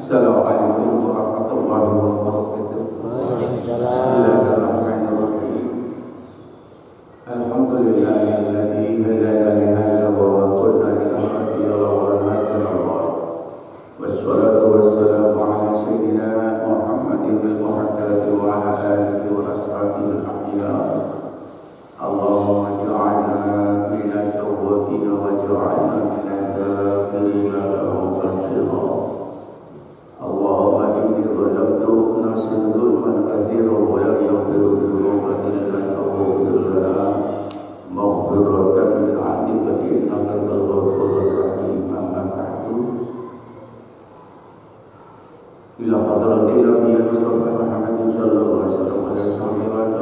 Assalamualaikum warahmatullahi wabarakatuh. Bismillahirrahmanirrahim. Alhamdulillahilladzi hadana li hadza wa ma kunna linahtadiya lawla an hadana Allah. Wassalatu wassalamu ala sayyidina Muhammadin al-muhaddadi wa ala alihi wa ashabihi al-ahya. Allahumma ij'alna minat tawwabin wa ij'alna minad dhakirin wa katsiran. Allahumma inni zalamtu nafsi zulman katsiran wa la yaghfiru dhunuba illa anta maghfiratan min 'indika innaka antal ghafurur rahim. Amma ba'du. Ila hadratil Nabi Mustafa Muhammad sallallahu alaihi wasallam wa sahbihi wa sallam wa ala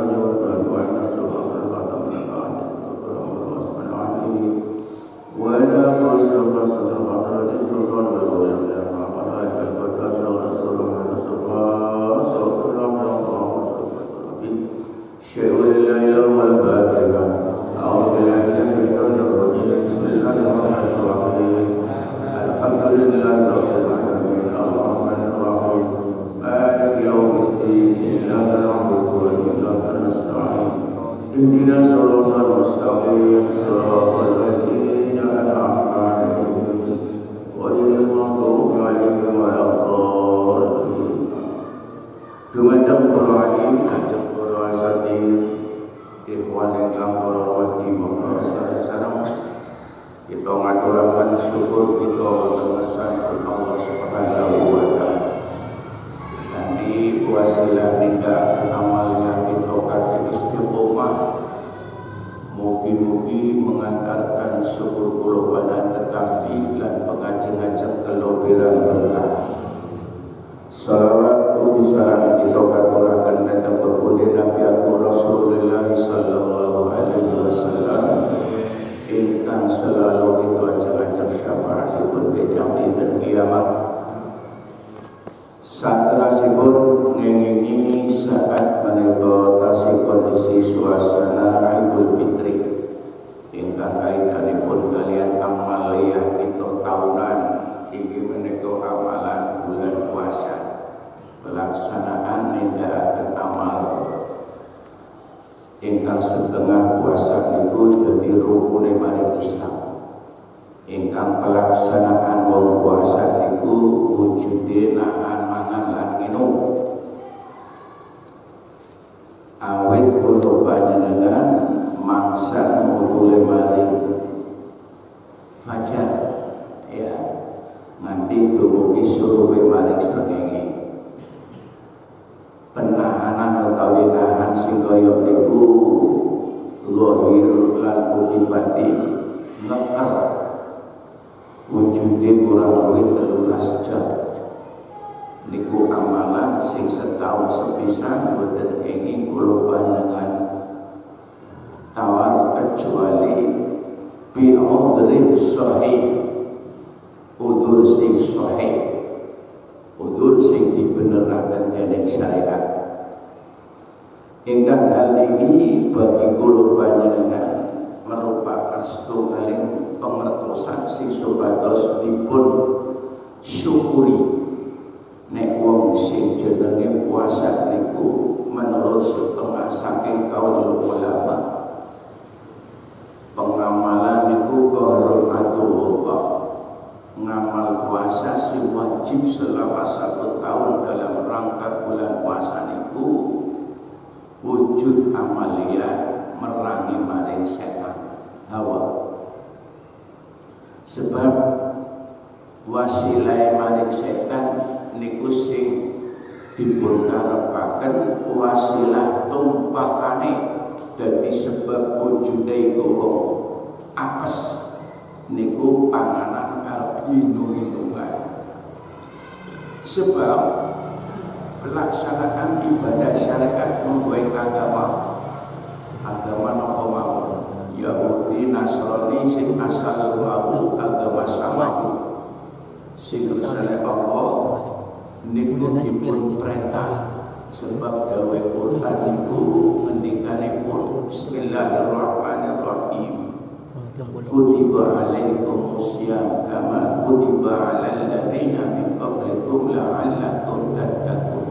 kutiba alaikumus syiyam kama kutiba alal ladzina min qablikum la'allakum tattaqun.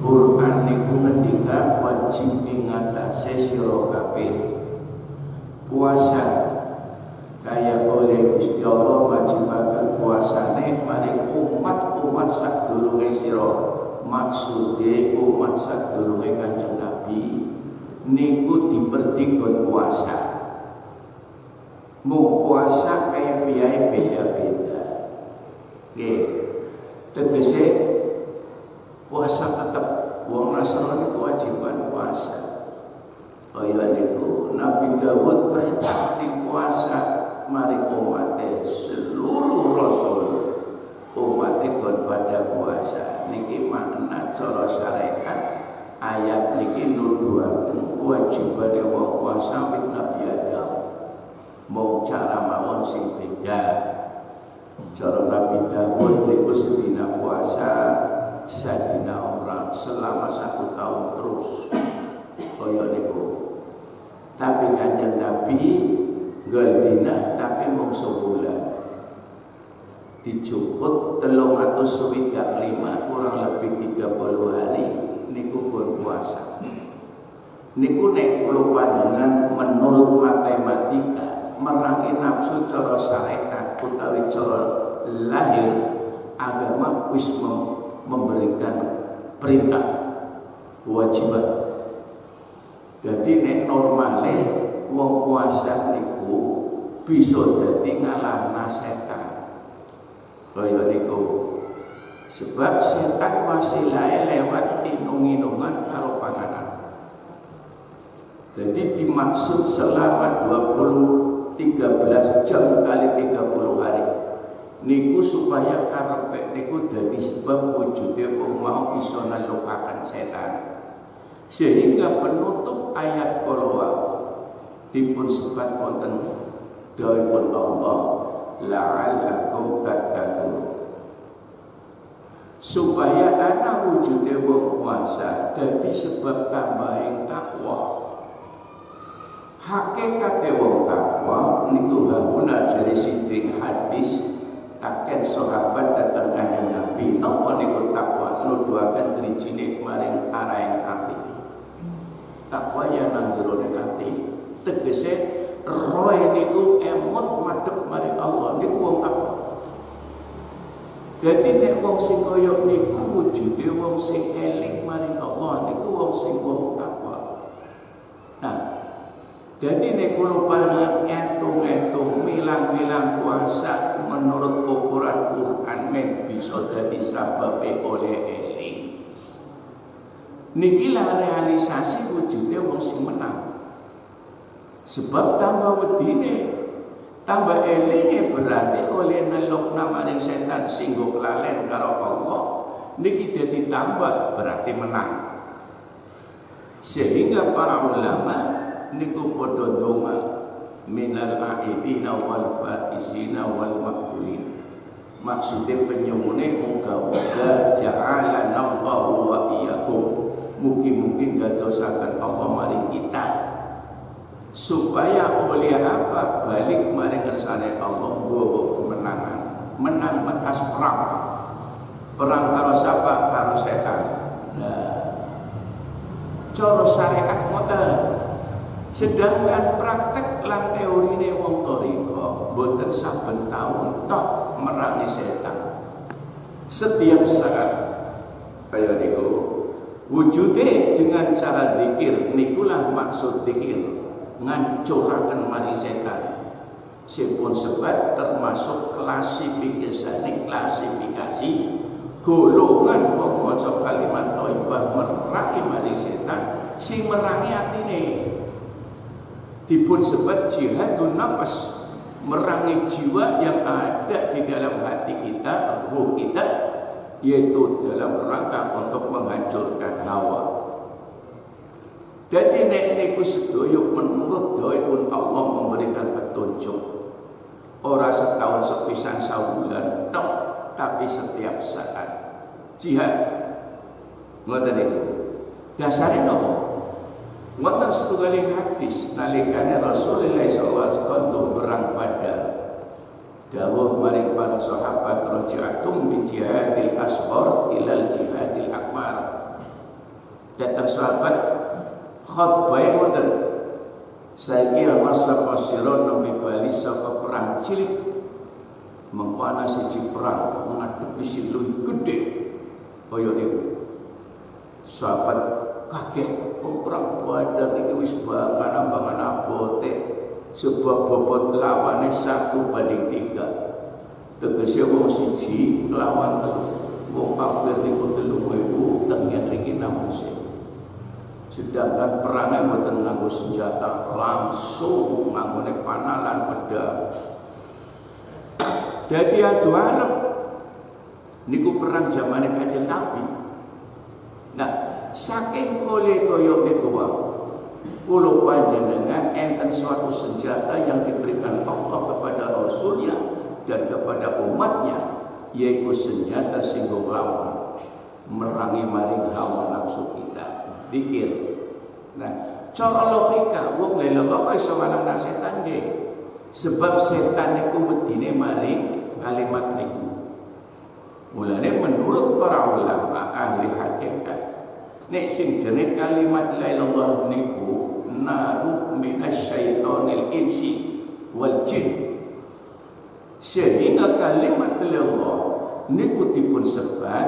Quran niku ngendika wajib ing atase sira kabeh puasa kaya oleh Gusti Allah wajibaken puasane maring umat-umat sadurunge sira. Maksude umat sadurunge Kanjeng Nabi niku dipertikon puasa. Mau puasa kaya via beda-beda. Nggih. Tegese puasa tetap wong Nasrani kewajiban puasa. Kaya niku Nabi Dawud perintah di puasa mari umatnya seluruh rasul umatnya kon pada puasa. Niki makna cara syariat ayat niki nuduhaken kewajiban wong puasa wit Nabi Adam. Mau cara mawon sing beda. Cara Nabi Dawud niku sedina puasa sadina orang selama 1 tahun terus. Kaya niku. Tapi Kanjeng Nabi galdina tapi mung sebulan. Dicukut 365 kurang lebih 30 hari niku pun puasa. Niku nek kula panjenengan menurut matematika merangi nafsu cara syariat utawi cara lahir agama wis memberikan perintah kewajiban. Jadi nek normale wong puasa niku bisa dadi ngalahna setan. Kaya niku. Sebab setan wasilahe lewat inung-inungan karo panganan. Jadi dimaksud selama 13 jam kali 30 hari. Niku supaya karepe niku dadi sebab wujude wong mau bisa nalukaken setan. Sehingga penutup ayat qolwa dipun sebat wonten dawuhipun Allah la'allakum tattaqun. Supaya ana wujude wong puasa dadi sebab tambahing takwa. Hakikate wong takwa niku guna jare siding hadis akan sahabat datang Kanjeng Nabi napa niku takwa nuduhaken drijine maring araing ati. Takwa ya nang jero ati tegese roh niku emot madhep maring Allah niku wong takwa. Dadi nek wong sing kaya niku wujude wong sing eling maring Allah niku wong sing wong takwa. Nah, dadi nek kula panjenengan etung-etung milang-milang puasa menurut ukuran Quran men bisa dadi sababe oleh eling. Niki lah realisasi wujude wong sing menang. Sebab tambah wedine, tambah elinge berarti oleh nelukna maring setan singgo kelalen karo Allah. Niki dadi tambah berarti menang. Sehingga para ulama niku padha donga minal aidina wal faizina wal maqbulin. Maksudnya penyemune muga-muga ja'alana Allahu wa iyyakum. Mungkin gadosaken Allah maring kita supaya oleh apa balik maring kersane Allah nggawa kemenangan. Menang metas perang. Perang karo sapa? Karo setan. Nah, cara syariat ngoten. Sedangkan praktek lan teorine wong thariqah boten saben taun tok merangi setan. Setiap saat kaya niku wujude dengan cara zikir nikulah maksud zikir ngancuraken maring setan. Sipun sebat termasuk klasifikasi golongan wong maca kalimat thayyibah merangi maring setan sing merangi atine. Dipun sebut jihadun nafas, merangi jiwa yang ada di dalam hati kita, ruh kita, yaitu dalam rangka untuk menghancurkan hawa. Jadi nek niku sedaya menurut dawuhipun Allah memberikan petunjuk. Ora setahun sepisan sabulan tok, tapi setiap saat. Jihad. Ngoten niku. Dasare napa? Wonten setunggaling hadis nalikane Rasulullah SAW berang pada dawuh maring para sahabat raja'tum min jihadil asghar ilal jihadil akbar. Datang sahabat khutbah ngoten, saiki ana sapa sira nembe bali saka perang cilik mengko ana siji perang ngadepi sing luwih gedhe kaya niku. Sahabat kaget, perang Badar iki wis bangan abote sebab bobot lawane 1:3. Tegese wong siji nglawan telu. Wong kafir niku 3.000 tengen iki namung sing. Sedangkan perangnya mboten nganggo senjata, langsung nganggone panalan pedang. Dadi adu arep niku perang zamane Kanjeng Nabi. Nah, saking oleh kaya niku wae, kula panjenengan enten suatu senjata yang diberikan Allah kepada Rasulnya dan kepada umatnya, yaitu senjata sing nglawan merangi maring hawa nafsu kita. Dikir. Nah, cara logika wong lha kok iso ngalahno setan nggih? Sebab setan niku wedine maring kalimat niku. Mulane menurut para ulama ahli hakikat, nek sing jenenge kalimat la ilaha niku naru minasyaitonil insi wal jin. Sehingga kalimat la ilaha niku dipun sebat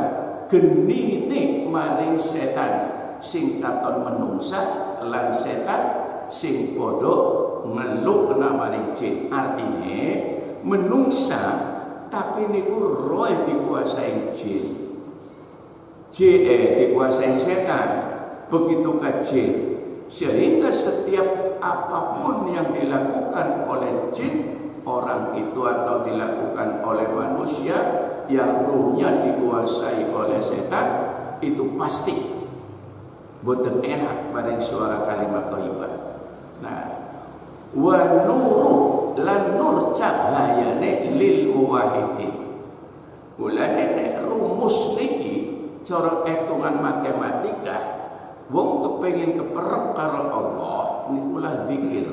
genine maring setan sing katon menungsa lan setan sing padha ngeluk maring jin. Artine menungsa tapi niku roh dikuasai jin. Dikuasai setan. Begitu ka jin. Sehingga setiap apapun yang dilakukan oleh jin, orang itu atau dilakukan oleh manusia yang ruhnya dikuasai oleh setan, itu pasti boten enak pada suara kalimat thayyibah. Nah, wa nuru lan nur cahayane lil muwahhidin. Mulane nek rumus niki cara hitungan matematika, wong kepengin keperek karo Allah niku lah zikir.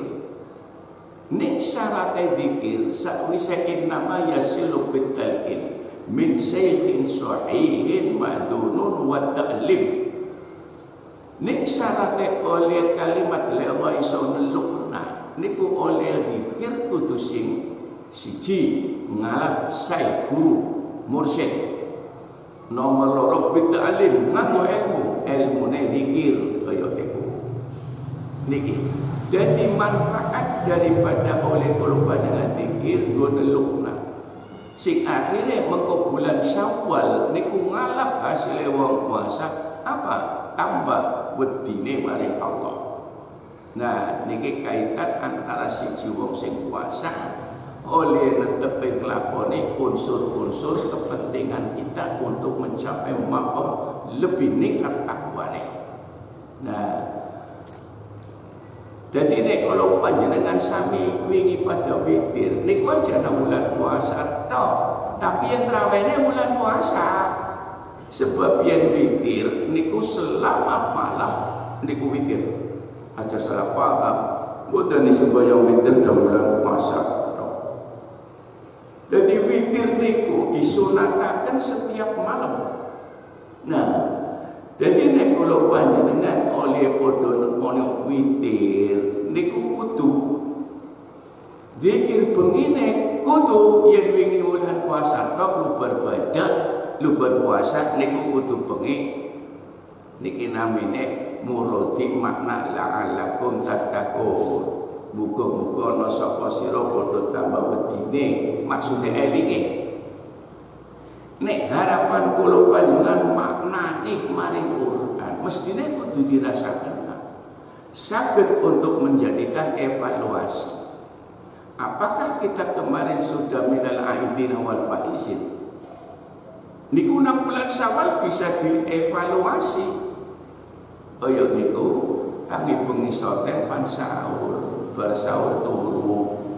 Nek syaratnya zikir sakwise innama yasilu bitalqin min shaykhin sahihin madunun wa ta'lim. Nek syaratnya oleh kalimat la ilaha illallah niku oleh zikir kudu sing siji ngalap sai guru mursyid, nomor loro bita'lim nganggo ilmune zikir kaya niku niki. Jadi manfaat daripada oleh kula panjenengan zikir nggo nelukna sing akhire mengko bulan Syawal niku ngalap hasil wong puasa apa tambah wedine maring Allah. Nah, niki kaitan antara siji wong sing puasa oleh netepe nglakoni unsur-unsur kepentingan kita untuk mencapai maqam lebih nikmat takwane. Nah, jadi nek kalau panjenengan sami wingi pada witir niku aja nang bulan puasa tok, tapi yang trawene bulan puasa. Sebab yang witir niku selama malam niku witir. Aja salah paham. Boten sembahyang witir dalam bulan puasa. Jadi witir niku disunataken setiap malam. Nah, jadi nek kula panjenengan oleh padha ono witir niku kudu zikir bengine kudu yen wingi bulan puasa tok lu berbadak lu berpuasa niku kudu bengi niki namine muradi makna la'allakum tattaqun. Muga-muga ana sapa sira padha tambah wedine, maksude elinge. Nek harapan kula panjenengan maknane maring Quran mestine kudu dirasakan. Saged untuk menjadikan evaluasi. Apakah kita kemarin sudah minal aidin wal faizin? Niku nang bulan Syawal bisa dievaluasi. Kaya niku tangi bengi soten pan sahur, bar sahur turu.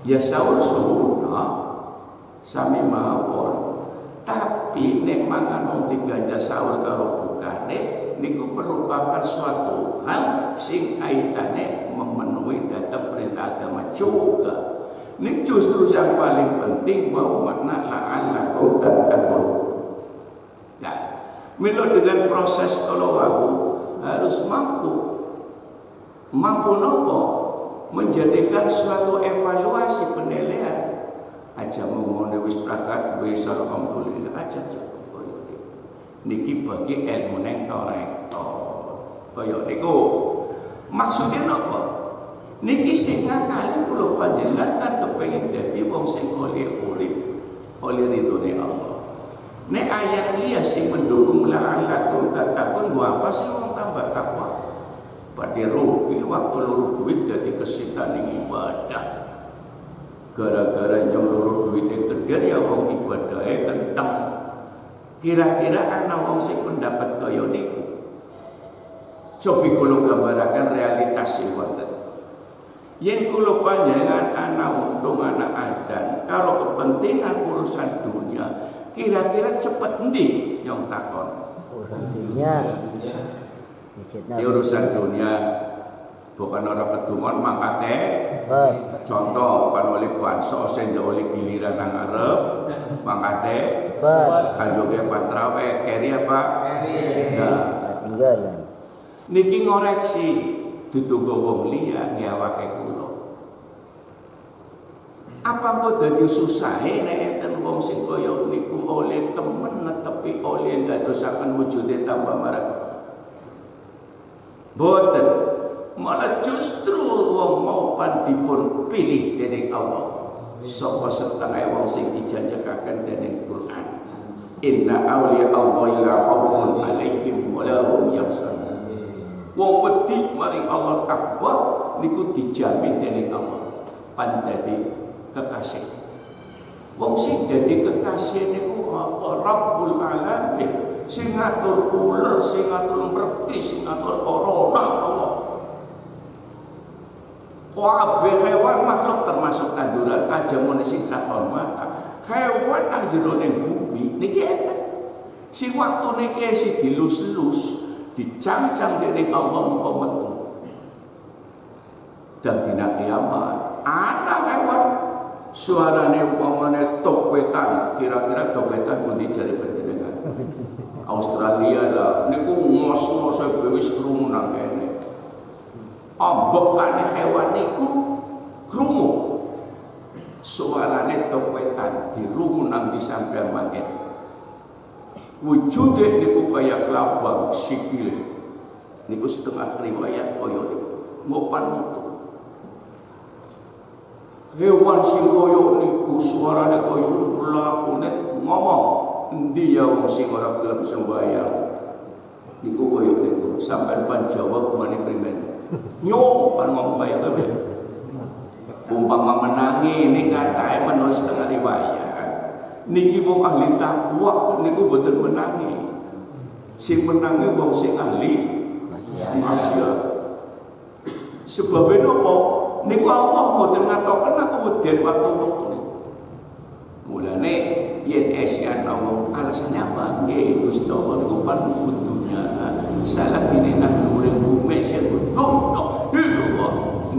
Ya sahur sunah sami mawon. Tapi nek mangan wong diganja sahur karo bukane niku merupakan suatu hal sing kaitane memenuhi datang perintah agama juga. Ini justru yang paling penting bahwa makna la'allakum tattaqun. Nah, milo dengan proses kalau aku harus mampu nopo menjadikan suatu evaluasi penilaian. Aja ngomongnya wis prakat wis alhamdulillah aja cukup koyo niki bagi ilmu neng rektor koyo niku maksudnya napa niki sing ngakali kula panjenengan kan kepengin dadi wong sing oleh urip oleh ridhone Allah. Nek ayat liya sing mendukung la'allakum tattaqun apa sih wong tambah takwa pada rugi waktu luru duit dadi kesitan ning ibadah. Gara-gara yang luru duit gede ya wong ibadahnya kentang. Kira-kira ana wong sing pendapat kaya niku. Cobi kula gambaraken realitas sing wonten. Yen kula panjenengan ana untung ana adan karo kepentingan urusan dunia, kira-kira cepet endi yang takon? Urusan dunia. Di urusan dunia bukan orang pedungan mangkate. Contoh kan oleh bansos sing oleh giliran nang arep mangkate. Kanjoge pantrawe keri apa? Nah, tinggalan. Niki ngoreksi dudu wong liya nyawake kula. Apa kok dadi susahe nek enten wong sing kaya niku oleh temen netepi oleh ndadosaken wujude tambah marang. Boten, malah justru wong mau dipun pilih dening Allah. Sapa setengah wong sing dijanjekaken dening Quran. Inna awliya Allahi la khaufun 'alaihim wa la hum yahzanun. Wong wedi maring Allah takwa niku dijamin dening Allah pan dadi kekasih. Wong sing dadi kekasih niku apa? Rabbul alamin. Sing ngatur ular, sing ngatur merti, sing ngatur corona Allah. Kabeh hewan makhluk termasuk tanduran aja mun sing katon mata. Hewan anjero ning bumi niki enten. Sing waktune ki sing dilus-lus, dicancang dening Allah mengko metu. Dan dina kiamat ana hewan suarane umpamane topetan, kira-kira topetan pundi jare panjenengan? Australia lah, niku ngos-ngos wis krungu nang kene. Ambekane hewan niku krungu. Suarane topetan dirungu nang di sampean mangke. Wujude niku kaya kelabang sikile. Niku setengah riwayat kaya niku. Ngopan mutu. Hewan sing kaya niku suarane kaya lakune ngomong. Endi ya wong sing ora gelem sembahyang niku koyo niku sampean pan jawab mani primen nyong pan ngomong bayang kabeh umpama menangi ning katae menurut setengah riwayat niki wong ahli takwa niku boten menangi sing menangi wong sing ahli maksiat sebab napa niku Allah boten ngatoken aku weden waktu-waktu niku mulane yen esian ngomong alasannya apa? Nggih Gusti Allah niku pan kudunya salah dene nang urip bumi sing kudu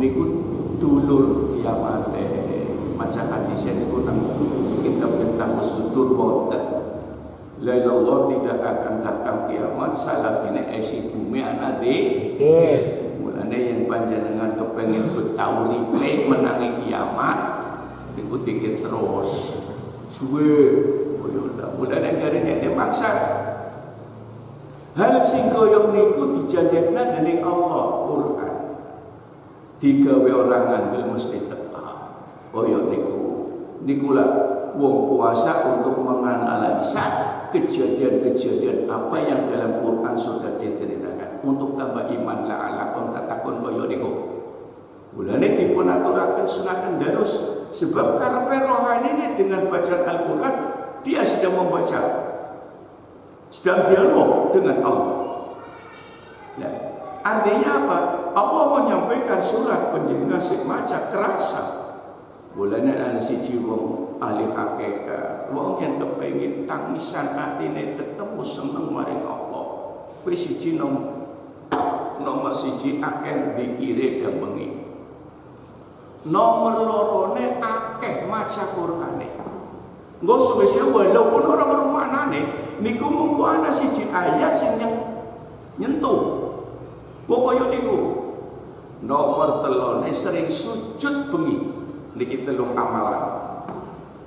niku dulur kiamat maca hadis niku nang kitab tentang sudur wonten la Allah tidak akan datang kiamat salah dene esi bumi ana dikir mulane yen panjenengan kepengin betauri menangi kiamat niku dikir terus suwe mulane garine maksa hal sing koyo niku dijanjekna dening Allah Quran digawe orang ngandel mesti tetap koyo nikulah wong puasa untuk menganalisa kejadian-kejadian apa yang dalam Quran sudah diceritakan untuk tambah iman la'allakum tattaqun koyo niku mulane dipun aturaken sunatan darus sebab karepe rohani ini dengan bacaan Al-Quran dia sedang membaca, sedang dialog dengan Allah. Nah, artinya apa? Allah menyampaikan surat penjenengan sing maca kerasa. Mulane ana siji wong ahli hakikat, wong yang kepengin tangisan atine ketemu seneng maring Allah. Kowe siji nomor siji akeh dikire dan bengi. Nomor lorone akeh maca Qur'ane. Nggo suwe-suwe walaupun ora merumaknane niku mengko ana siji ayat sing nyentuh. Pokoke niku nomor telone sering sujud bengi. Niki telung amalan.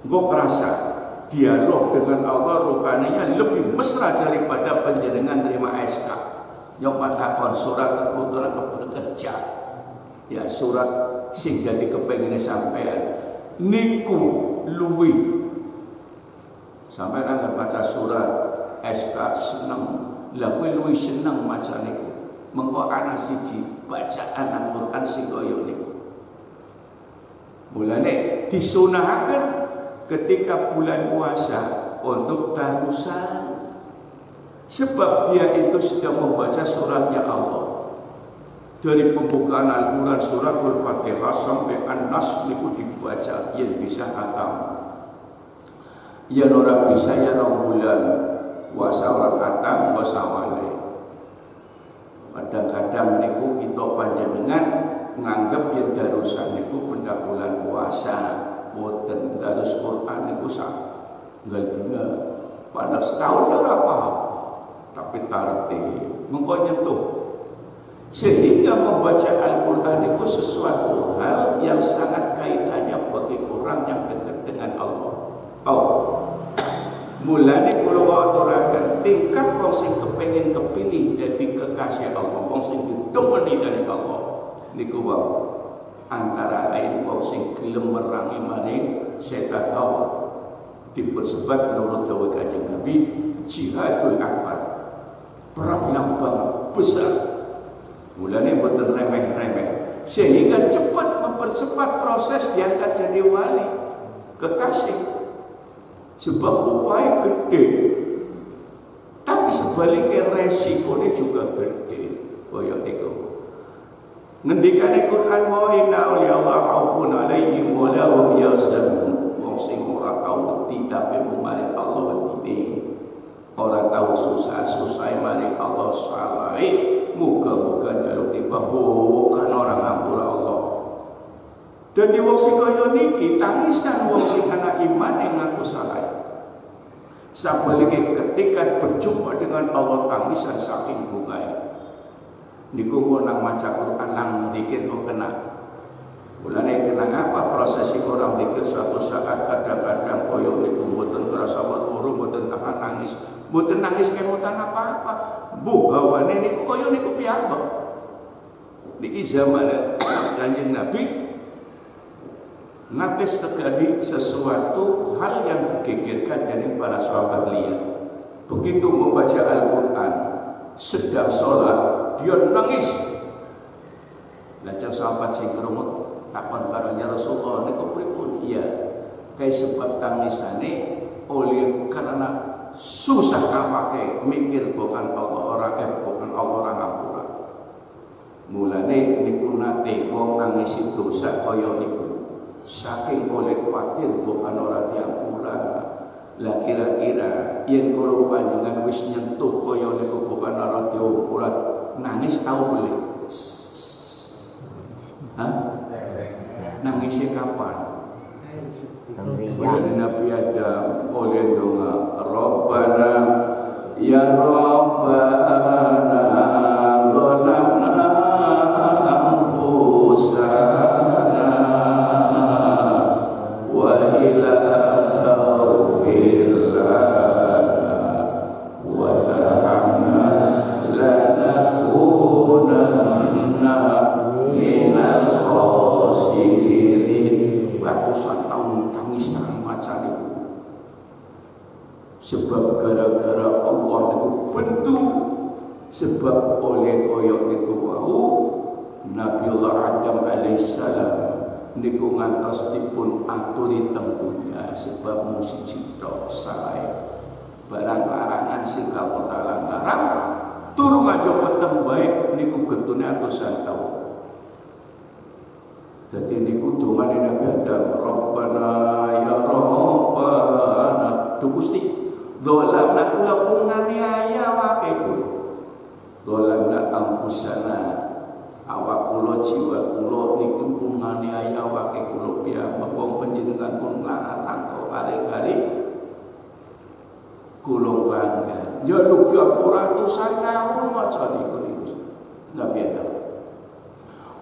Nggo kerasa dialog dengan Allah rupanya lebih mesra daripada panjenengan terima SK. Nyoba takon surat keputusan bekerja. Ya surat sing dadi kepengine sampean niku luwih. Sampean anggap baca surat SK seneng, lha kowe luwih seneng maca niku. Mengko ana siji bacaan Al-Qur'an sing kaya niku. Mulane disunahaken ketika bulan puasa untuk tarusan. Sebab dia itu sedang membaca suratnya Allah. Dari pembukaan Al-Quran surat Al-Fatihah sampai An-Nas itu dibaca yang bisa hatam. Yang orang bisa ya bulan puasa orang hatam puasa wale. Kadang-kadang niku kita panjenengan menganggap yang darusan niku benda bulan puasa. Boten darus Quran niku sak nggal dina. Pada setahun ya ora paham. Tapi tarti mengko nyentuh. Sehingga membaca Al-Quran itu sesuatu hal yang sangat kaitannya bagi orang yang dekat dengan Allah. Mulane kula aturaken tingkat wong sing kepengin kepilih jadi kekasih Allah, wong sing ditemeni dari Allah niku wae antara lain wong sing gelem merangi maring setan hawa. Dipersebat menurut dawuh Kanjeng Nabi jihadul akbar, perang yang banget besar. Mulanya boten remeh-remeh sehingga cepat mempercepat proses diangkat jadi wali kekasih. Sebab upaya gede, tapi sebaliknya resikonya juga gede. Kaya niku. Ngendikane Quran wa inna Allah khaufun 'alaihim wa la hum yahzanun. Wong sing ora tau wedi tapi maring Allah wedi. Ora tau susah-susah maring Allah salah. Muga-muga njaluk bukan orang ngampura Allah. Dadi wong sing kaya niki tangisan wong sing ana iman yang ngaku salah. Sabalike ketika berjumpa dengan Allah tangisan saking bungae. Niku nang maca Quran nang dikir kok kena. Mulane kenang apa prosesi orang dikir suatu saat kadang-kadang koyo niku mboten kerasa weruh, mboten tahan nangis. Mboten nangis kemutan apa-apa. Bu hawane niku kaya niku piyambak. Niki zaman Kanjeng Nabi nate terjadi sesuatu hal yang digegerkan dari para sahabat liya. Begitu membaca Al-Quran, sedang sholat, dia nangis. Lajeng sahabat sing krungu takon karanya Rasulullah niku pripun? Iya, kae sebab tangisane oleh karena susah kapake mikir bukan Allah orang ngapura. Mulane niku nate wong nangis dosa kaya niku. Saking oleh kuatir bukan orang diampura. Lah kira-kira yen kula panjenengan wis nyentuh kaya niku bukan orang diampura, nangis tau boleh? Hah? Nangisnya kapan? Nabi Adam oleh doa Rabbana ya Rabbana zalamna anfusana wa ila taghfir lana wa tarhamna lanakunanna minal khasirin. Ratusan tahun tangisan macam itu. Sebab gara-gara Allah niku bentu, sebab oleh koyok niku wau Nabiullah Adam alaihissalam niku ngantos dipun aturi tentunya sebab musik cipta salah barang larangan sing Allah Taala larang turu ngajo peteng baik niku getune atusan tahun. Jadi niku dongane Nabi Adam, Rabbana ya Rabbana, Gusti, dolamna kula pungane aya wae kuwi. dolamna ampusana awak kula jiwa kula niku pun nganiaya awake kula piyambak wong panjenengan pun nglarang kok kare-kare kula langgar ya duk ratusan tahun maca niku Nabi Adam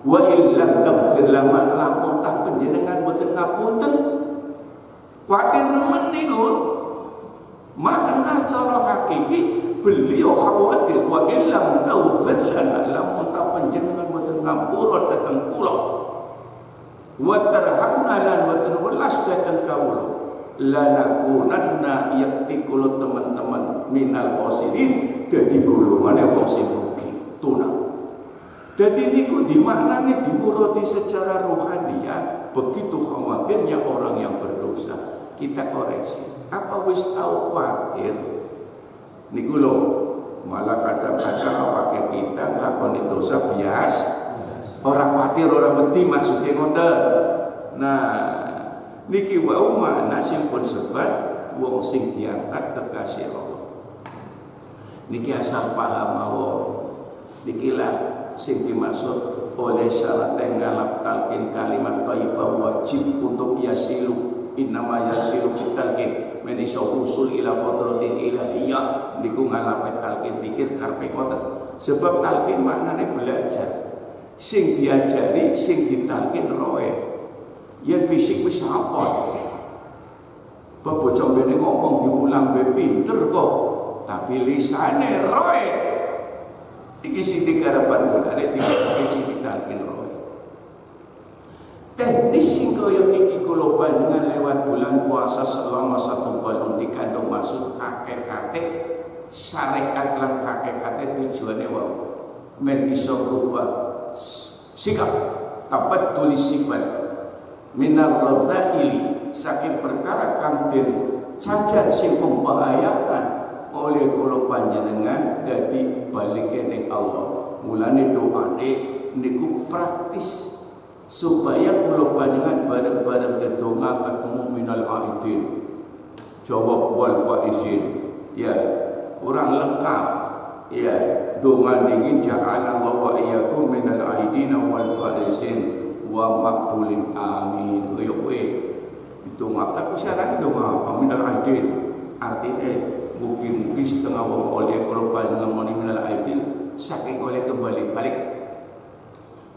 wa illam taghfir lana lamun tak panjenengan boten ngapunten kuatir nemen niku makna secara hakiki beliau khawatir wa illam taghfir lana lamun tak panjenengan boten ngampura dateng kula wa tarhamna lan boten welas dateng kawula lanakunanna yakti kula teman-teman minal khosirin dadi golongane wong sing rugi tunang. Jadi niku dimaknani dimurati secara rohaniah. Begitu khawatirnya orang yang berdosa, kita koreksi. Apa wis tahu khawatir? Niku lho, malah kadang-kadang awake kita nglakoni dosa biasa. Orang khawatir, orang wedi maksudnya ngoten. Nah, niki wau makna sing pun sebab wong sing diangkat kekasih Allah. Niki asal paham mawon. Nikilah sing dimaksud oleh syarat ngalap talqin kalimat thayyibah wajib untuk yasilu innama yasilu talqin men iso usul ila qadratin ilahiyah niku ngalap talqin pikir karepe ngoten sebab talqin maknane belajar sing diajari sing ditalqin roe yen fisik wis hafal bocah bene ngomong diulang be pinter kok tapi lisane roe iki sing digarapan gunane iki sing ditalkin roe. Teknis sing kaya iki kula panjenengan lewat bulan puasa selama 1 bulan dikandung maksud kakek-kakek syariat lan kakek-kakek tujuane wae men iso rubah sikap tapat tulis sifat minar radzaili saking perkara kang den cacat sing membahayakan oleh kula panjenengan dadi balik ning Allah. Mulane doane niku praktis supaya kula panjenengan bareng-bareng dedonga ketemu minal aidin. Jawab wal faizin. Ya, kurang lengkap. Ya, donga niki ja'alallahu wa iyyakum minal aidin wal faizin wa maqbulin amin. Yo kowe donga tak syarat donga apa minal aidin artinya mungkin setengah wong oleh korban ngamoni minal aidin saking oleh kembali balik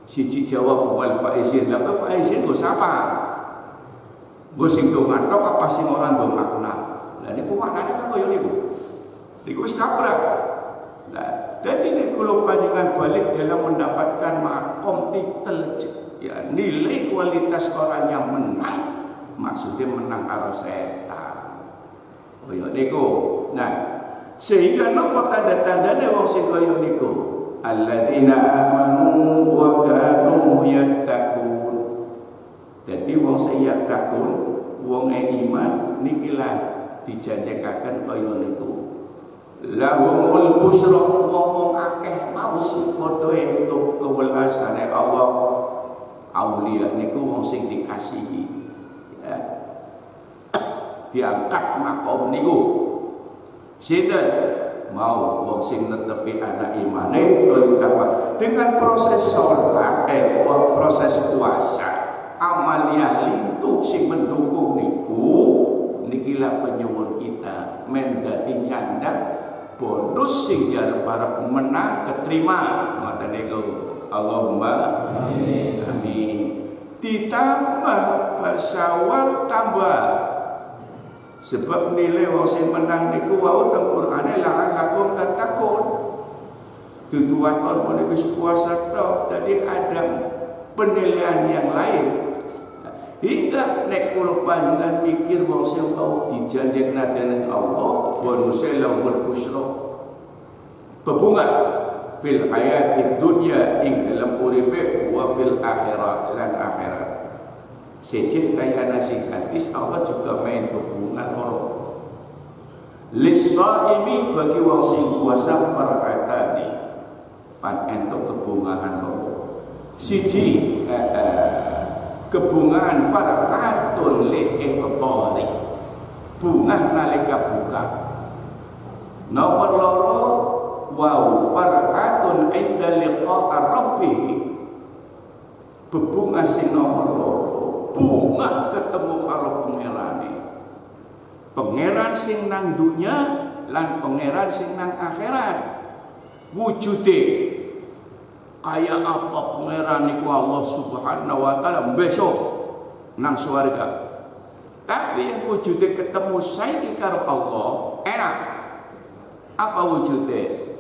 siji jawab wal faizin la faizin go sapa go sing donga tok apa sing ora ndongakna lha niku maknane kan koyo niku wis kaprah lah dadi nek kula panjenengan balik dalam mendapatkan makom titel ya nilai kualitas orang yang menang maksudnya menang karo setan koyo niku. Nah, sehingga napa tanda-tandane wong sing kaya niku? Alladzina amanu wa kanu yattaqun. Dadi wong sing yattaqun, wong iman nikilah dijanjekaken kaya niku. Lahumul busra wong akeh mau sing padha entuk kewelasane Allah. Aulia niku wong sing dikasihi. Ya. Diangkat makom niku sinten mau wong sing netepi anak imane dengan proses salat proses puasa amalia lintu sing mendukung niku nikilah penyuwun kita men dadi nyandang bonus sing jarep-arep menang keterima ngoten niku Allahumma amin amin ditambah bersawal tambah sebab nilai wong sing menang niku wau teng Qur'ane la'allakum tattaqun. Tutuan kon wis puasa tok, dadi ada penilaian yang lain. Hingga nek kula panjenengan mikir wong sing tau dijanjekna dening Allah, bonuse lahul busra. Bebungan fil hayatid dunya ing dalam uripe wa fil akhirah lan akhirat. Sejak kaya nasi hadis Allah juga main hubungan orang. Lis-shaimi bagi wong sing puasa far'atani pan entuk kebungahan loro. Siji kebungahan far'atun li ifthari. Bunga nalika buka. Nomor loro Wow, farhatun inda liqa'a rabbih. Bebungah sing nomor loro, bungah ketemu karo pangerane. Pangeran sing nang dunya lan pangeran sing nang akhirat. Wujude kaya apa pangeran niku Allah Subhanahu wa taala besok nang swarga. Tapi yang wujude ketemu saiki karo Allah enak. Apa wujude?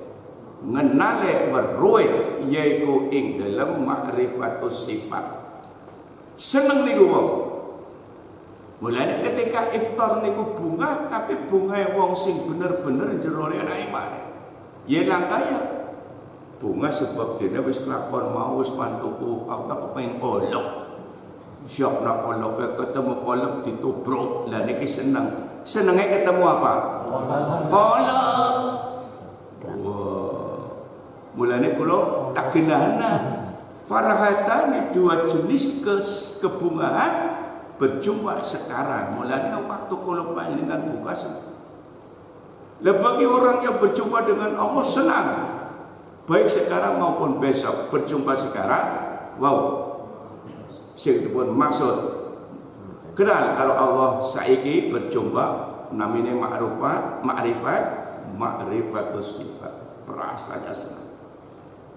Ngenale weruh yaiku ing dalem ma'rifatus sifat. Seneng niku wong. Mulane ketika iftar niku bunga, tapi bunga wong sing bener-bener jerone ana iman. Ya langkaya. Bunga sebab dene wis kelakon mau wis pantuku apa kepengin kolok. Syok nak kolok ketemu kolok ditubruk. Lah niki seneng. Senenge ketemu apa? Kolok. Mulane kula tak genahna farahatan dua jenis kebungaan berjumpa sekarang. Mulane waktu kula panjenengan buka bagi orang yang berjumpa dengan Allah senang, baik sekarang maupun besok. Berjumpa sekarang, wow, sing pun maksud kenal kalau Allah saiki berjumpa namanya ma'rifatus sifat. Perasaannya senang.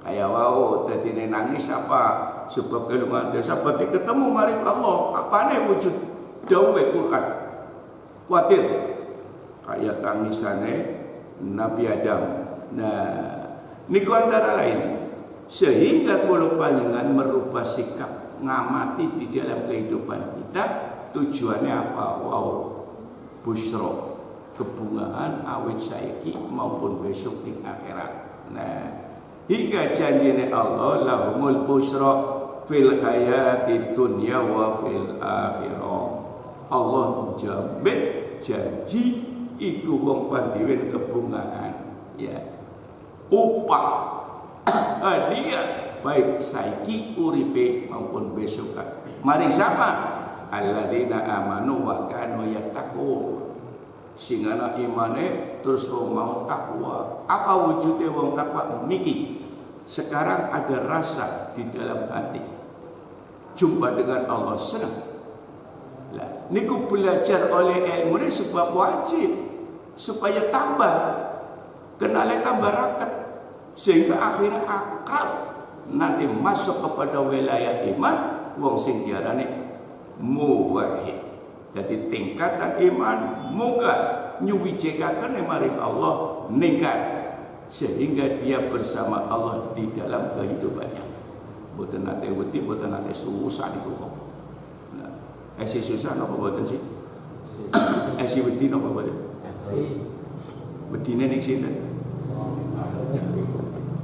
Kayak wow, tadi nangis apa? Sebab kelungan desa berarti ketemu marif Allah. Apa nih wujud dawe Quran? Khawatir. Kayak tangisannya Nabi Adam. Nah, niku antara lain. Sehingga kalau panjenengan merubah sikap ngamati di dalam kehidupan kita, tujuannya apa? Wow, busro, kebungaan awet saiki maupun besok di akhirat. Nah, hingga janjine Allah lahumul busra fil hayati dunya wa fil akhirah. Allah jamin janji iku wong pandiwen kebungaan ya. Upah hadiah baik saiki uripe maupun besok. Mari siapa? Alladzina amanu wa kanu yattaqun. Sing ana imane terus mau takwa. Apa wujudnya wong takwa niki? Sekarang ada rasa di dalam hati. Jumpa dengan Allah senang. Lah, niku belajar oleh ilmu ini sebab wajib supaya tambah kenalnya tambah raket sehingga akhirnya akrab nanti masuk kepada wilayah iman wong sing diarani muwahhid. Jadi tingkatan iman moga nyuwijekaken maring Allah ningkat sehingga dia bersama Allah di dalam kehidupannya. Boten nate wedi, boten nate susah niku kok. Nah, esi susah napa boten sih? Esi wedi napa boten? Esi. Wedine ning sinten?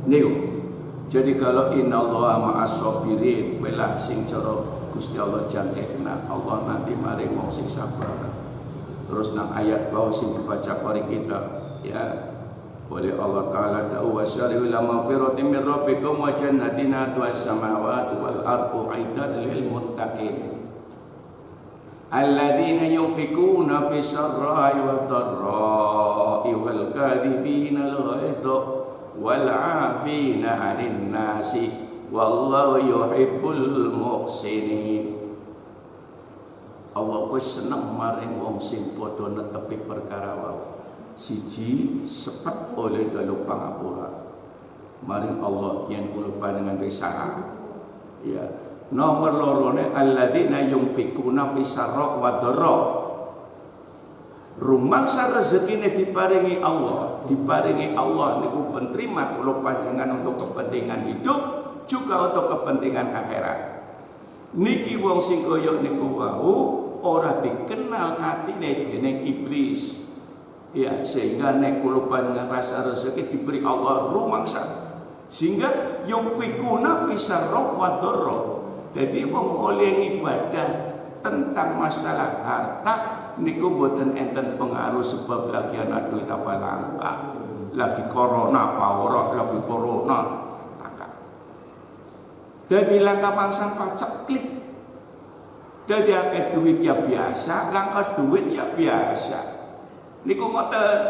Niku. Jadi kalau innallaha ma'as sabirin, welah sing cara Gusti Allah jangkekna Allah nanti maring wong sing sabar. Terus nang ayat bawah sing dibaca kali kita ya oleh Allah Taala ta'u wasyari'u ila maghfiratin min rabbikum wa jannatin atwas samawati wal ardu aidat lil muttaqin alladzina yunfikuna fis sarra'i wad dharra'i wal kadhibina al ghaidha wal 'afina 'anil nasi wallahu yuhibbul muhsinin. Allah wis seneng maring wong sing padha netepi perkara wae. Siji sepet oleh jaluk pangapura maring Allah yang kula panjenengan risalah. Ya. Nomor lorone alladzina yunfikuna fis sarra wa dharra. Rumangsa rezekine diparingi Allah niku penerima kula panjenengan untuk kepentingan hidup juga untuk kepentingan akhirat. Niki wong sing kaya niku wau ora dikenal atine dening iblis. Ya, sehingga nek kula panjenengan rasa rezeki diberi Allah rumangsa. Sehingga yunfikuna fi sarra wa dharra. Jadi wong oleh ibadah tentang masalah harta niku mboten enten pengaruh sebab lagi ana duit apa langka. Lagi corona apa ora, lagi corona. Jadi langkah mangsa pacak klik. Jadi akeh duit ya biasa, langkah duit ya biasa. Niku ngoten.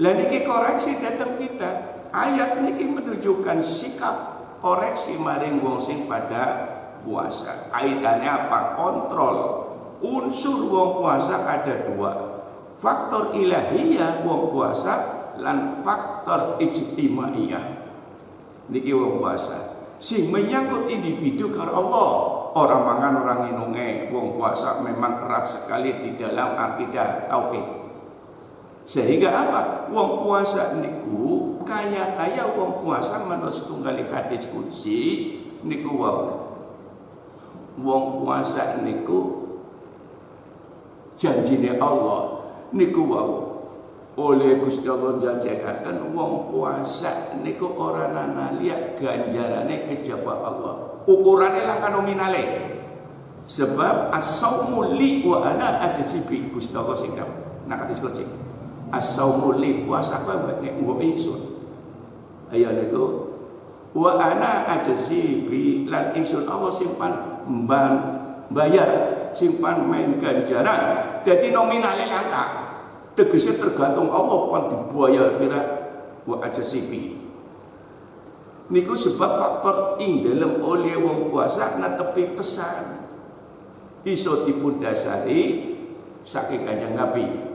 Lah niki koreksi datang kita. ayat niki menunjukkan sikap koreksi maring wong sing pada puasa. Kaitannya apa? Kontrol. Unsur wong puasa ada dua. Faktor ilahiyah wong puasa lan faktor ijtimaiyah. Niki wong puasa sing menyangkut individu karo Allah. Orang mangan orang minunge. Wong puasa memang erat sekali di dalam akidah tauhid. Sehingga apa? Wong puasa niku kaya wong puasa menurut setunggal hadis qudsi niku wong puasa niku janjine Allah niku oleh Gusti Allah janjekaken wong puasa niku ora ana liya ganjarane kejaba Allah. Ukurane lah nominale. Sebab as-saumu li wa ana ajzi bi Gusti Allah sing nak diskusi. As-saumu li puasa apa nek nggo ingsun. Ayo niku wa ana ajzi bi lan ingsun Allah simpan bayar simpan main ganjaran. Jadi nominale langka. Tegese tergantung Allah pan dibayar kira wa ajzi bi. Niku sebab faktor ing dalam oleh wong puasa netepi pesan iso dipun dasari saking Kanjeng Nabi.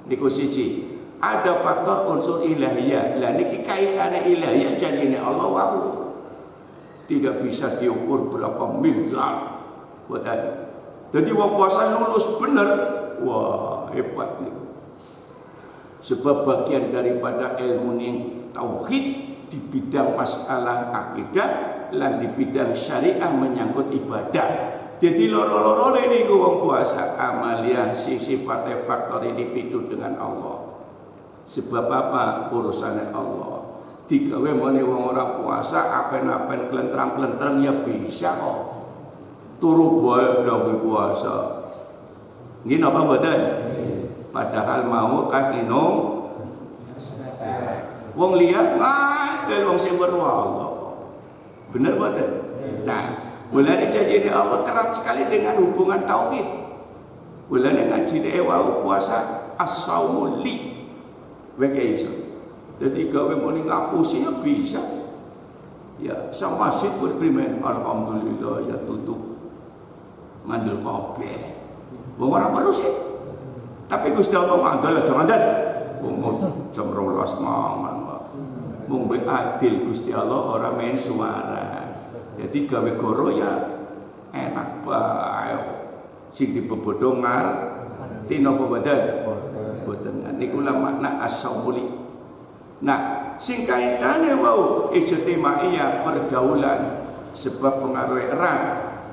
Niku siji, ada faktor unsur ilahiyah. Lah niki kaitane ilahiyah janjine Allah wau. Tidak bisa diukur berapa miliar. Boten. Jadi wong puasa lulus bener, wah hebat niku. Sebab bagian daripada ilmu ning tauhid di bidang masalah akidah lan di bidang syariah menyangkut ibadah. Jadi loro-loro niku wong puasa amalia sifatnya faktor individu dengan Allah. Sebab apa? Urusannya Allah. Digawe mene wong ora puasa apen-apen klentrang-klentreng ya bisa kok. Turu bae ndang puasa. Nggih napa mboten? Padahal mau kas minum wong liya ngadel wong sing weruh Allah. Bener mboten? Nah, mulane janjine Allah erat sekali dengan hubungan tauhid. Mulane ngajine wau puasa as-saumu li. Weke iso. Dadi gawe muni ngapusi ya bisa. Ya, sama masjid berprimen alhamdulillah ya tutup. Mandel kabeh. Wong ora perlu sih. Tapi Gusti Allah mandel aja mandel. Wong jam 12 mangan. Mung adil Gusti Allah ora main suara. Jadi gawe goro ya enak bae. Sing dibebodho ngarti napa boten? Boten. Niku la makna as-saumuli. Nah, sing kaitane wau ijtimaiyah pergaulan sebab pengaruh erat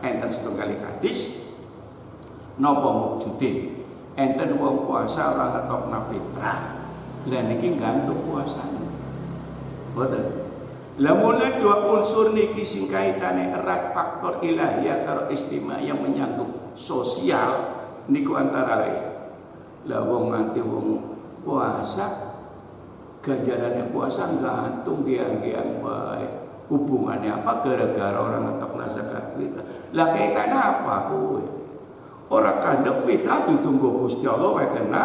enten setunggal hadis napa mukjude enten wong puasa ora ngetokna fitrah. Lah niki gantung puasane. Boten. Lah mulai dua unsur niki sing kaitane erat faktor ilahiyah karo istimewa yang menyangkut sosial niku antara lain. Lah wong nganti wong puasa ganjarannya puasa gantung giang-giang baik. Hubungannya apa gara-gara orang ngetokna zakat fitrah. Lah kaitane apa kowe? Ora kandhek fitrah ditunggu Gusti Allah wae kena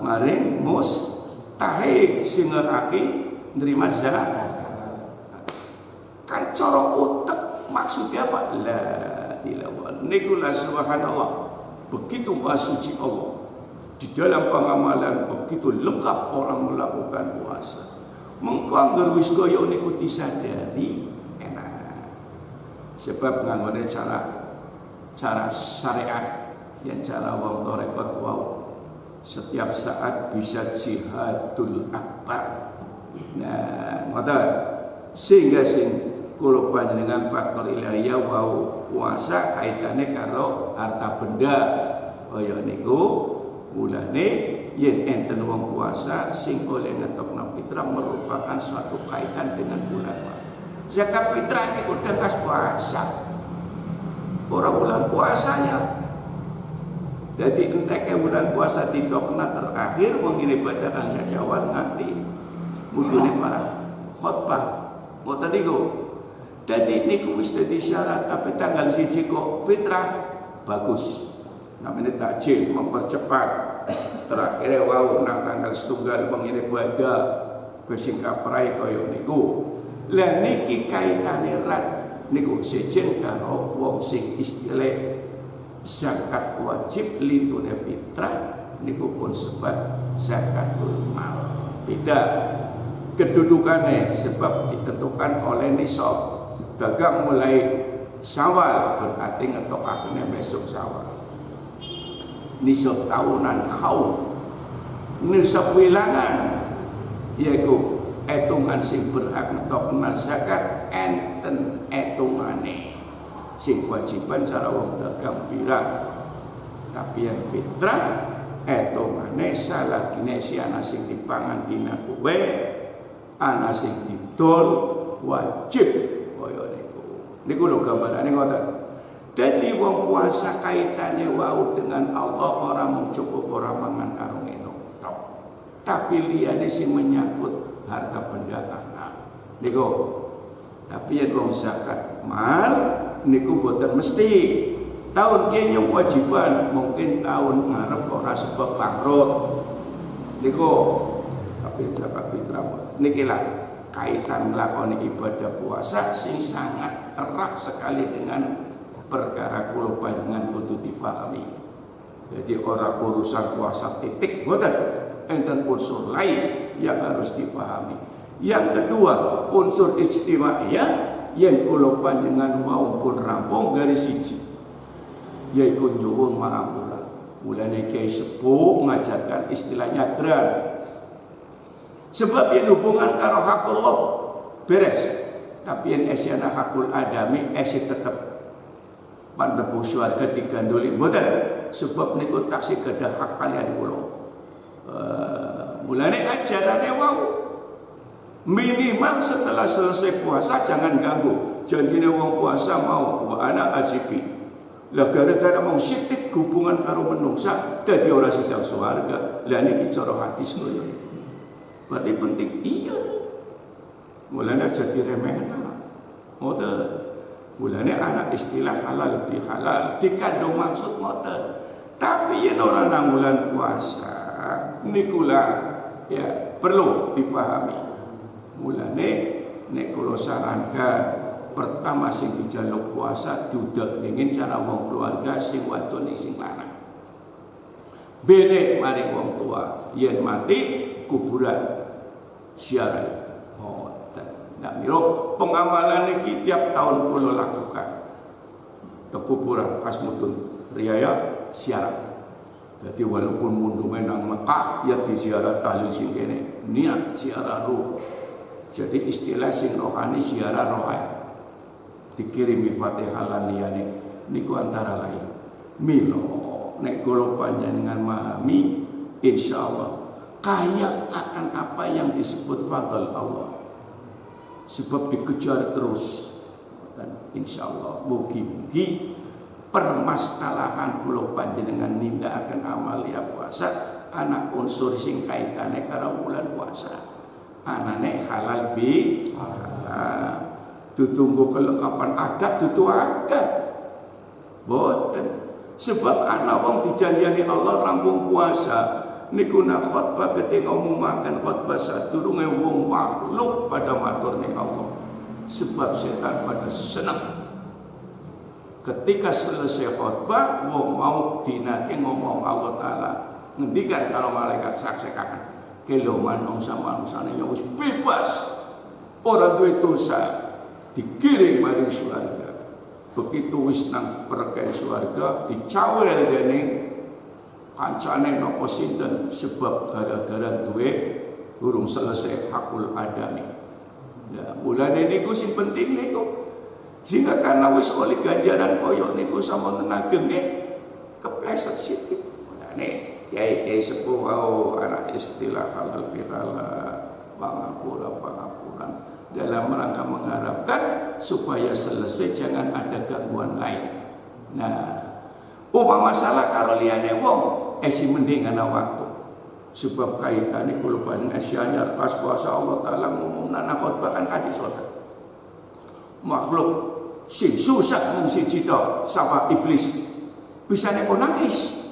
maring mustahik sing ngeraki nerima zakat. Kan cara utek maksudnya apa? La ilaha illallah. Subhanallah. Begitu maha suci Allah. Di dalam pengamalan begitu lengkap orang melakukan puasa. Mengko angger wis kaya niku disadari enak. Sebab nganggone cara syariat yang cara wong tarekat wau setiap saat bisa jihadul akbar. Nah, ngoten. Sehingga kula panjenengan faktor ilahiyah wau puasa kaitane karo harta benda. Kaya niku mulane yen enten wong puasa sing oleh ngetokna fitrah merupakan suatu kaitan dengan bulan puasa. Zakat fitrah niku tengkas puasa. Ora bulan puasanya. Jadi enteke bulan puasa ditokna terakhir mengini bacaan Syawal nganti mudune para khotbah. Ngoten niku. Dadi niku wis dadi syarat tapi tanggal 1 kok fitrah bagus. Namanya takjil mempercepat. Terakhir wau nang tanggal 1 mengini ibadah sing kaprai kaya niku. Lah niki kaitane rat niku sejen karo wong sing istilah zakat wajib litune fitrah niku pun sebab zakatul mal. Beda kedudukannya sebab ditentukan oleh nisab. Dagang mulai Syawal berarti ngetokake besok Syawal. Nisab tahunan haul. Nisab wilangan yaitu etungan sing berhak ngetokna zakat enten etungane. Sing kewajiban cara wong dagang pirang. Tapi yang fitrah etungane salah gine si ana sing dipangan dina kowe, ana sing didol wajib kaya niku. Niku lho gambarane ngoten. Dadi wong puasa kaitane wau dengan Allah ora mung cukup ora mangan karo ngeno tok. Tapi liyane sing menyangkut harta benda anak. Niku. Tapi yen wong zakat mal niku boten mesti. Tahun kene kewajiban mungkin tahun ngarep ora sebab bangkrut. Niku tapi zakat fitrah niki lah kaitan lakoni ibadah puasa sing sangat erat sekali dengan perkara kula panjenengan kudu difahami. Jadi orang urusan puasa titik boten, enten unsur lain yang harus difahami. Yang kedua, unsur istimewa yang kula panjenengan mau pun rampung garis siji. Yaitu nyuwun maapura. Mulane Kiai Sepuh mengajarkan istilah nyadran. Sebab yang hubungan karo hakullah beres. Tapi yang esyana hakul adami esi tetap pandebu syurga digandoli mboten sebab niku taksih kedah hak kalian kula. Mulane ajarane wau minimal setelah selesai puasa jangan ganggu. Janjine wong puasa mau wa ana ajibi. Lah gara-gara mau sithik hubungan karo menungsa dadi ora sedang swarga. Lah niki cara hadis ngono. Berarti penting iya. Mulane jadi remehan. Ngoten. Mulane anak istilah halal bihalal dikandung maksud ngoten. Tapi yen ora nang bulan puasa nikulah ya perlu dipahami. Mulane nek kula sarankan pertama sing dijaluk puasa dudak dingin cara wong keluarga sing wadon sing lanang. Bene mari wong tua yen mati kuburan siaran. Nah, milo pengamalan ini tiap tahun kula lakukan. Ke kuburan pas mudun riaya siaran. Jadi walaupun mundume nang Mekah ya diziarah tahlil sing kene niat ziarah ruh. Jadi istilah sing rohani ziarah rohani. Dikirimi Fatihah lan liyane niku antara lain. Milo nek kula panjenengan memahami insyaallah kaya akan apa yang disebut fadl Allah. Sebab dikejar terus dan insyaallah mugi-mugi permasalahan kula panjenengan nindakaken amalia puasa anak unsur sing kaitane karo bulan puasa anane halal bi halal ditunggu kelengkapan adat dudu adat boten sebab ana wong dijanjani Allah rampung puasa niku nak khotbah ketika ngumumaken khotbah sadurunge wong makhluk pada matur ning Allah sebab setan pada senang ketika selesai khotbah wong mau dinake ngomong Allah taala ngendikan kalau malaikat saksekaken kelo manungsa-manungsane ya wis bebas ora duwe dosa dikirim maring swarga begitu wis nang perkaya swarga dicawel dening kancane napa sinten sebab gara-gara duwe durung selesai hakul adami. Ya, mulane niku sing penting niku. Sehingga karena wis oleh ganjaran koyo niku sampun tenagenge kepleset sithik. Mulane kiai sepuh wau anak istilah halal bihalal pangapuran dalam rangka mengharapkan supaya selesai jangan ada gangguan lain. Nah, umpama masalah karo liyane wong esi mending ana waktu sebab kaitane kula panjenengan asyanyar pas puasa Allah taala ngumumna khotbah kan hadis wonten makhluk sing susah mung siji tok sapa iblis bisa nek nangis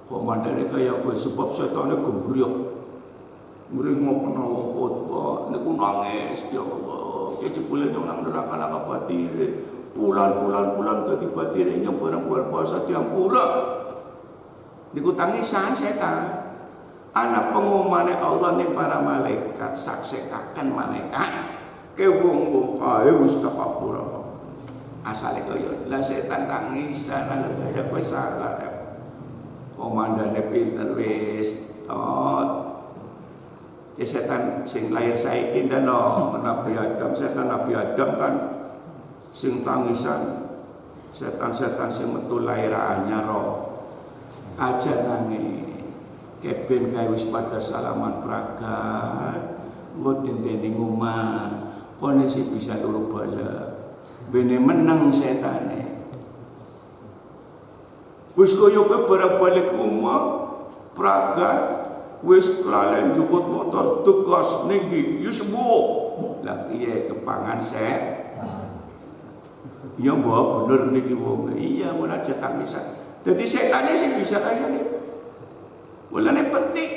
komandane kaya kowe sebab setane gembriyok Ngringo kena wong khotbah niku nangis ya Allah. Ki jebule nang neraka lan batire. Bulan dadi batire nyang barang puasa diampura. Niku tangisan setan. Anak pengumumane Allah ning para malaikat saksekaken malaikat ke wong-wong kae wis takapura. Asale kaya lah setan tangisan lan kaya wis salah. Komandane pinter wis ya setan sing lahir saiki ndano Nabi Adam, setan Nabi Adam kan sing tangisan, setan-setan sing metu lahir anyar aja nange keben kae wis pada salaman pragat engko dinteni ngomah kone sing bisa turu bala bene meneng setane wis koyo balik ngomah pragat wis kelalen juput motor tugas niki yusbu lah iya kepangan set iya mbak bener niki wong iya mulai cetak bisa jadi setannya sih bisa kaya nih mulanya penting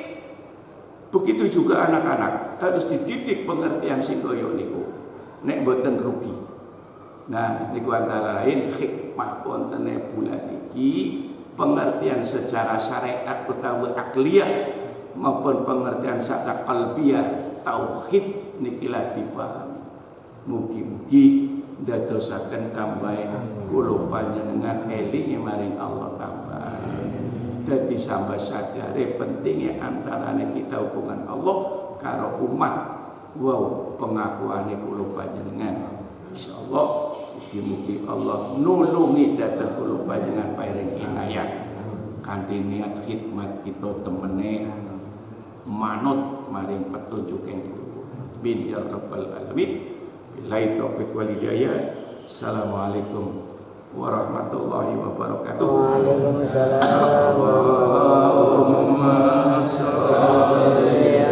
begitu juga anak-anak harus dididik pengertian sing kaya niku nek mboten rugi nah niku antara lain hikmah wontene bulan iki pengertian secara syariat utawa akliyah maupun pengertian secara qalbiyah tauhid nikilah dipahami. Mugi-mugi dadosaken tambah kula panjenengan elinge maring Allah tambah. Dadi sampai sadare pentingnya antarane kita hubungan Allah karo umat. Wow, pengakuane kula panjenengan. Insyaallah mugi-mugi Allah nulungi dhateng kula panjenengan paring inayah kanthi niat khidmat kita temene manut maring petunjuk yang bin ya rabbal alamin. Billahi taufiq wal hidayah. Assalamualaikum warahmatullahi wabarakatuh. Waalaikumsalam. Allahumma shalli